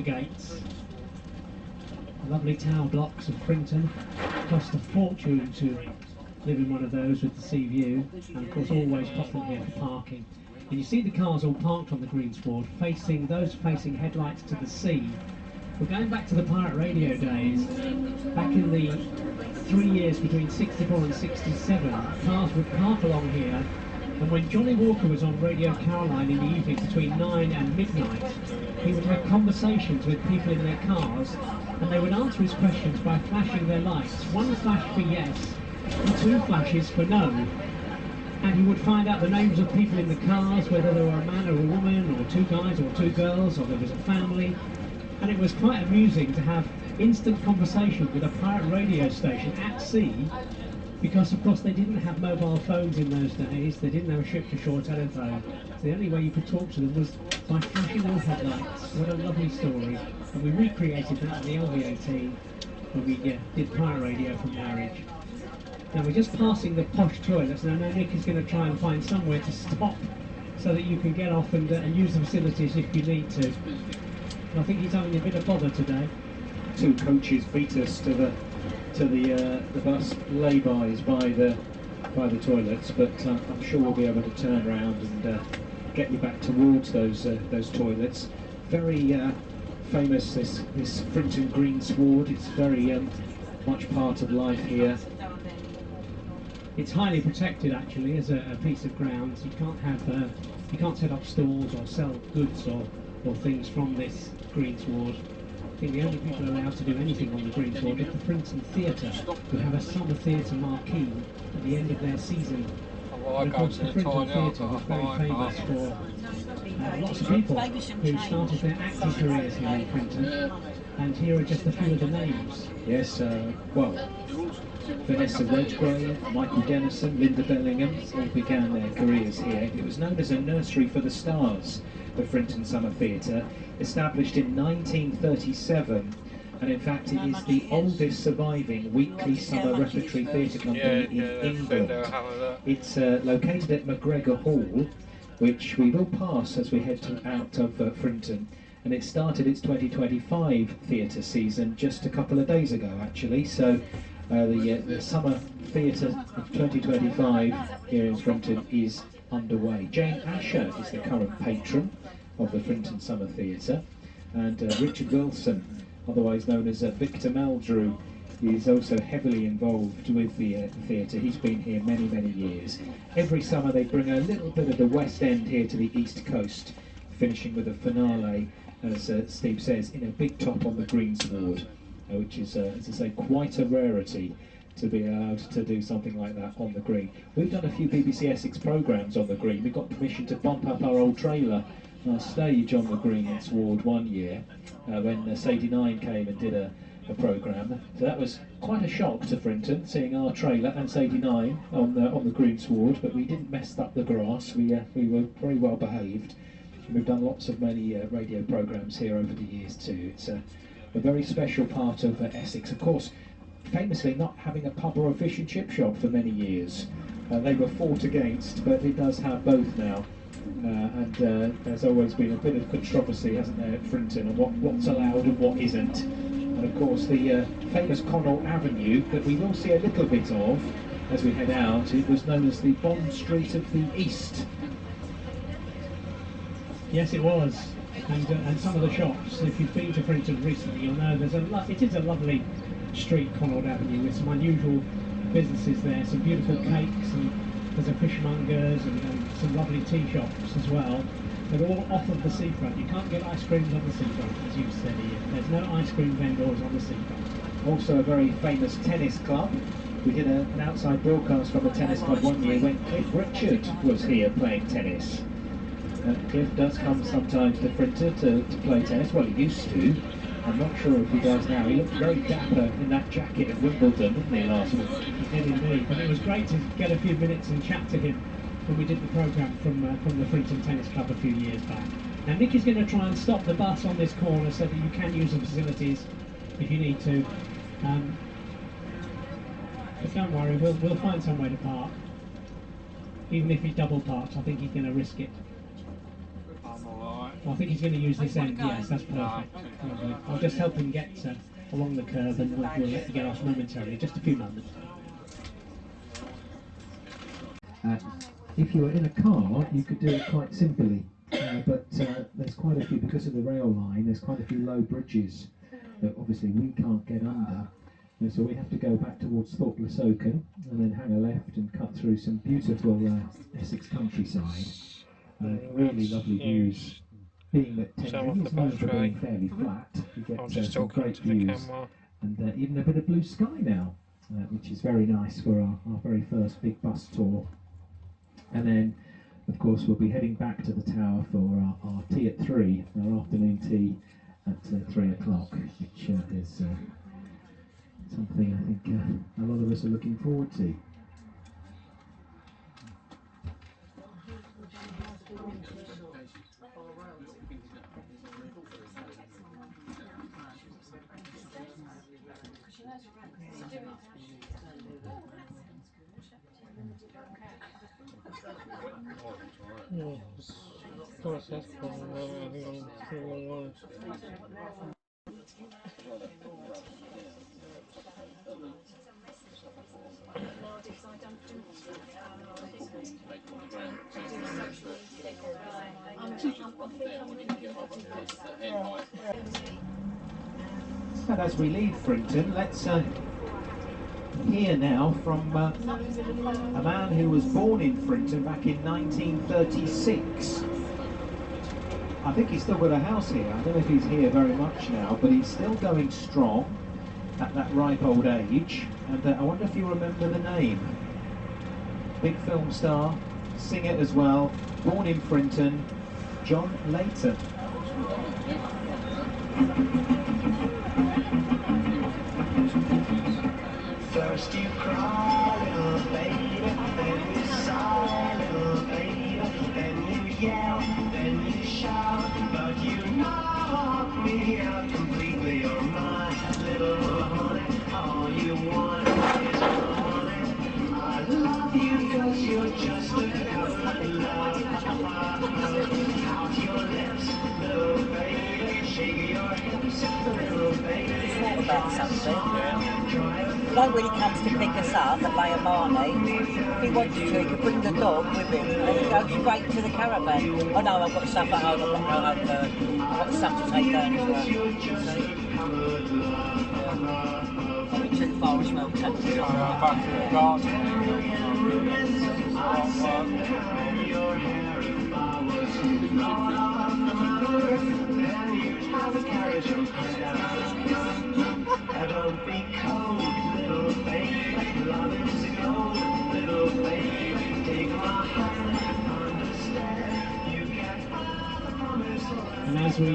gates. Lovely tower blocks of Frinton. Cost a fortune to live in one of those with the sea view, and of course always popular here for parking. And you see the cars all parked on the greensward, facing headlights to the sea. We're going back to the pirate radio days. Back in the 3 years between 64 and 67, cars would park along here, and when Johnny Walker was on Radio Caroline in the evening between 9 and midnight, he would have conversations with people in their cars, and they would answer his questions by flashing their lights. One flash for yes, and 2 flashes for no. And he would find out the names of people in the cars, whether they were a man or a woman, or 2 guys or 2 girls, or there was a family. And it was quite amusing to have instant conversation with a pirate radio station at sea, because of course they didn't have mobile phones in those days, they didn't have a ship-to-shore telephone, so the only way you could talk to them was by flashing their headlights. What a lovely story. And we recreated that at the LV18 when we did pirate radio from Marriage. Now we're just passing the posh toilets, and I know Nick is going to try and find somewhere to stop so that you can get off and use the facilities if you need to. I think he's having a bit of bother today. 2 coaches beat us to the bus laybys by the toilets, but I'm sure we'll be able to turn around and get you back towards those toilets. Very famous, this Frinton greensward. It's very much part of life here. It's highly protected actually as a piece of ground. You can't set up stalls or sell goods or things from this greensward. I think the only people allowed to do anything on the greensward is the Frinton Theatre, who have a summer theatre marquee at the end of their season. And of course the Frinton Theatre was very famous for lots of people who started their acting careers here in Frinton, and here are just a few of the names. Yes, well, Vanessa Redgrave, Michael Dennison, Linda Bellingham all began their careers here. It was known as a nursery for the stars, the Frinton Summer Theatre, established in 1937, and in fact it is the oldest surviving weekly summer repertory theatre company in England. It's located at MacGregor Hall, which we will pass as we head out of Frinton, and it started its 2025 theatre season just a couple of days ago actually, so the summer theatre of 2025 here in Frinton is underway. Jane Asher is the current patron of the Frinton Summer Theatre, and Richard Wilson, otherwise known as Victor Meldrew, is also heavily involved with the theatre. He's been here many, many years. Every summer they bring a little bit of the West End here to the East Coast, finishing with a finale, as Steve says, in a big top on the greensward, which is, as I say, quite a rarity to be allowed to do something like that on the green. We've done a few BBC Essex programmes on the green. We got permission to bump up our old trailer, our stage on the greensward one year when Sadie 9 came and did a programme. So that was quite a shock to Frinton, seeing our trailer and Sadie 9 on the greensward, but we didn't mess up the grass. We were very well behaved. We've done lots of many radio programmes here over the years too. It's a very special part of Essex. Of course, famously not having a pub or a fish and chip shop for many years. They were fought against, but it does have both now. And there's always been a bit of controversy, hasn't there, at Frinton, on what's allowed and what isn't. And of course the famous Connaught Avenue that we will see a little bit of as we head out, it was known as the Bond Street of the East. Yes, it was. And some of the shops, if you've been to Frinton recently, you'll know it is a lovely street, Connaught Avenue, with some unusual businesses there, some beautiful cakes, and there's a fishmongers and some lovely tea shops as well. They're all off of the seafront. You can't get ice creams on the seafront, as you said, Ian. There's no ice cream vendors on the seafront. Also a very famous tennis club. We did an outside broadcast from the tennis club one year when Cliff Richard was here playing tennis. Cliff does come sometimes to Frinton to play tennis. Well, he used to. I'm not sure if he does now. He looked very dapper in that jacket at Wimbledon, didn't he, last week? He did indeed. But it was great to get a few minutes and chat to him when we did the programme from the Frinton Tennis Club a few years back. Now Nick is going to try and stop the bus on this corner so that you can use the facilities if you need to. But don't worry, we'll find somewhere to park. Even if he double parks, I think he's going to risk it. I'm alright. I think he's going to use this end. Yes, that's perfect. Lovely. I'll just help him get along the curve, and we'll let you get off momentarily. Just a few moments. If you were in a car, you could do it quite simply, but there's quite a few, because of the rail line, there's quite a few low bridges that obviously we can't get under. And so we have to go back towards Thorpless Oaken and then hang a left and cut through some beautiful Essex countryside. Really lovely views. Being that Tenby is known for being fairly flat, you get some great views, and even a bit of blue sky now, which is very nice for our very first big bus tour. And then, of course, we'll be heading back to the tower for our tea at 3, our afternoon tea at 3 o'clock, which is something I think a lot of us are looking forward to. And as we leave Frinton, let's hear now from a man who was born in Frinton back in 1936. I think he's still got a house here. I don't know if he's here very much now, but he's still going strong at that ripe old age. And I wonder if you remember the name. Big film star, singer as well, born in Frinton, John Layton. First you cry, little baby, then you sigh, little baby, then you yell, then you shout, but you knock me out completely. You're my little honey, all you want is honey. I love you 'cause you're just a good love. Out your lips, little baby, shake your hips, little baby. Thought about something. Like when he comes to pick us up at Layer Marney, if he wanted to, he could bring the dog with him and he'd go straight to the caravan. Oh no, I've got stuff at home, I've got to go home first. I've got stuff to take down as well. I'll be too far as well, back to the Don't be cold, little baby, love is gold, little baby, take my hand, understand, you get all the promise. And as we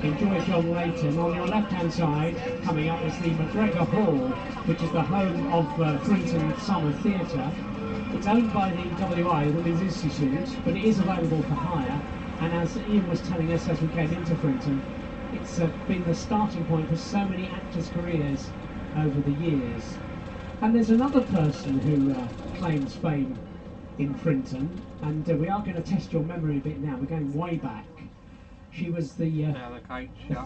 enjoy John Layton, on your left-hand side, coming up is the McGregor Hall, which is the home of Frinton Summer Theatre. It's owned by the WI, Women's Institute, but it is available for hire. And as Ian was telling us as we came into Frinton, it's been the starting point for so many actors' careers over the years. And there's another person who claims fame in Frinton, and we are going to test your memory a bit now. We're going way back. She was the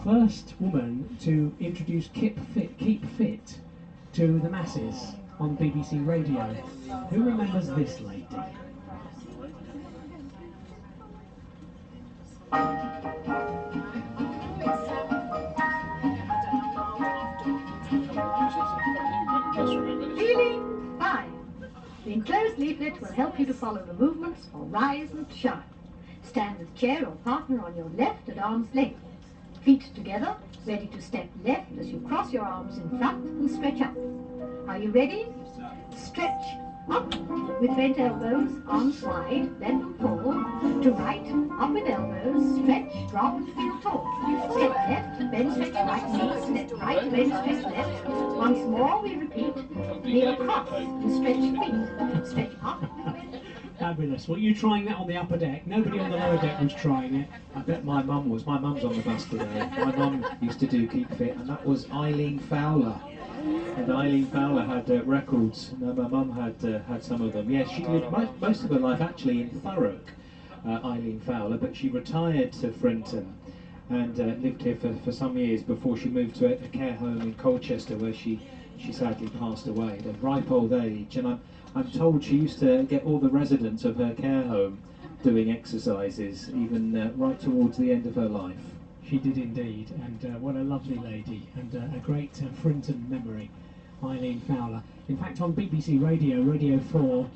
first woman to introduce Keep Fit to the masses on BBC Radio. Who remembers this lady? Feeling fine. The enclosed leaflet will help you to follow the movements for rise and shine. Stand with chair or partner on your left at arm's length. Feet together, ready to step left as you cross your arms in front and stretch up. Are you ready? Stretch up with bent elbows, arms wide, bend and fall. To right, up with elbows, stretch, drop and feel tall. Step left, bend, stretch right knee, step right, bend, stretch left. Once more we repeat, kneel across and stretch feet. Stretch up. Fabulous. Were you trying that on the upper deck? Nobody on the lower deck was trying it. I bet my mum was. My mum's on the bus today. My mum used to do Keep Fit, and that was Eileen Fowler. And Eileen Fowler had records. And my mum had some of them. Yeah, she lived most of her life actually in Thurrock. Eileen Fowler, but she retired to Frinton and lived here for some years before she moved to a care home in Colchester, where she sadly passed away at a ripe old age. And I'm told she used to get all the residents of her care home doing exercises, even right towards the end of her life. She did indeed, and what a lovely lady, and a great Frinton memory, Eileen Fowler. In fact, on BBC Radio, Radio 4,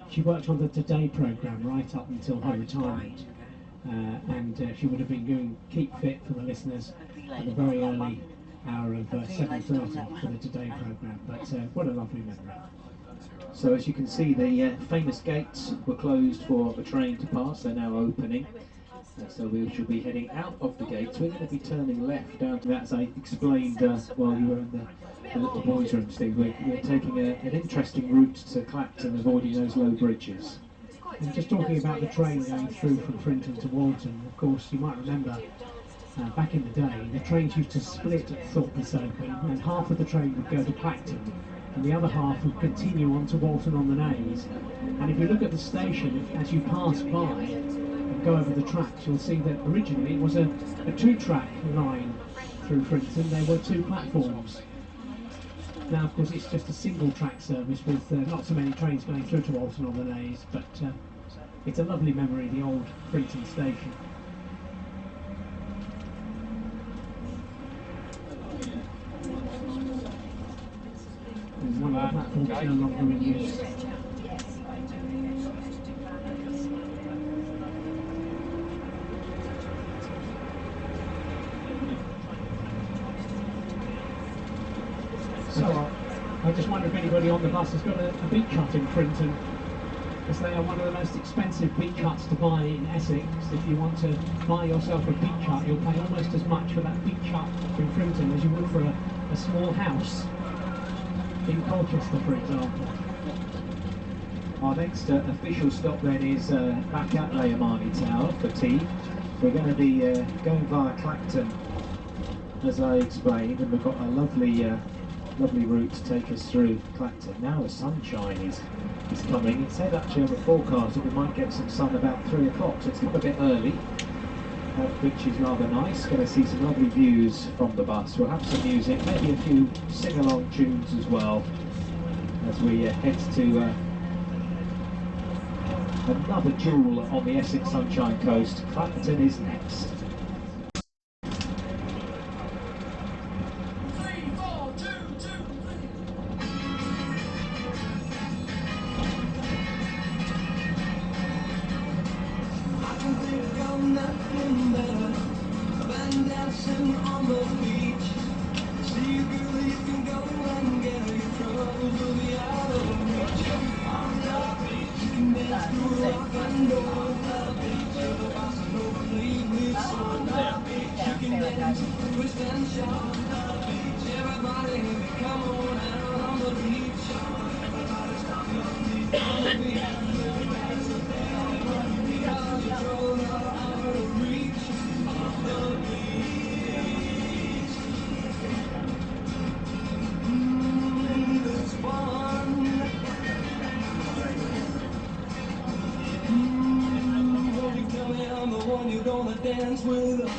she worked on the Today programme right up until her retirement, and she would have been doing Keep Fit for the listeners at the very early hour of 7:30 for the Today programme, but what a lovely memory. So as you can see, the famous gates were closed for the train to pass. They're now opening. So we shall be heading out of the gates. We're going to be turning left down to that, as I explained while you were in the little boys' room, Steve. We're taking an interesting route to Clacton, avoiding those low bridges. And just talking about the train going through from Frinton to Walton, of course, you might remember back in the day, the trains used to split at Thorpe-le-Sopen, and half of the train would go to Clacton, and the other half would continue on to Walton on the Naze. And if you look at the station, as you pass by and go over the tracks, you'll see that originally it was a two-track line through Frinton. There were two platforms. Now, of course, it's just a single-track service with not so many trains going through to Walton on the Naze, but it's a lovely memory, the old Frinton station. And one of the platforms no longer in use. So I just wonder if anybody on the bus has got a beet cut in Frinton, as they are one of the most expensive beet cuts to buy in Essex. If you want to buy yourself a beet cut, you'll pay almost as much for that beet cut in Frinton as you would for a small house in Colchester, for example. Our next official stop then is back at Layer Marney Tower for tea. We're going to be going via Clacton, as I explained, and we've got a lovely route to take us through Clacton. Now the sunshine is coming. It said actually on the forecast that we might get some sun about 3 o'clock, so it's come a bit early, which is rather nice. Going to see some lovely views from the bus. We'll have some music, maybe a few sing-along tunes as well, as we head to another jewel on the Essex Sunshine Coast. Clacton is next. Dance with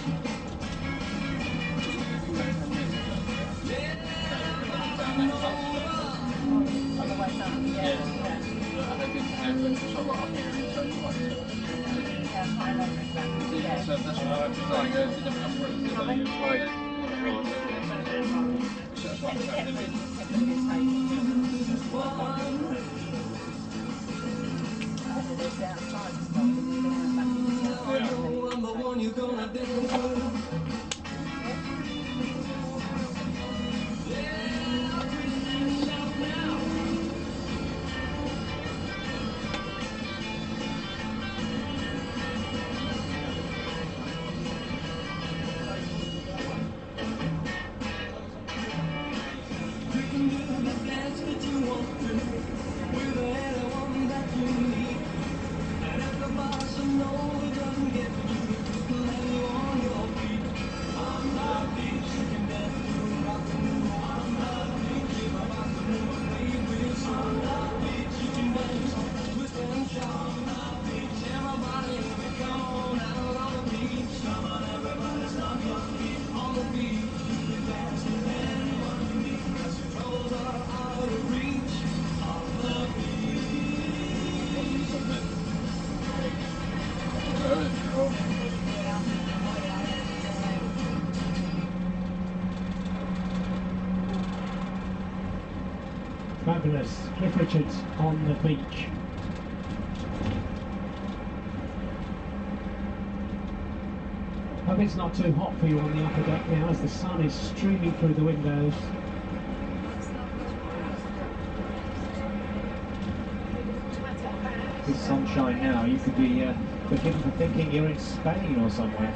you're gonna dance with. fabulous. Cliff Richards on the beach. Hope it's not too hot for you on the upper deck now as the sun is streaming through the windows. With sunshine now, you could be forgiven for thinking you're in Spain or somewhere.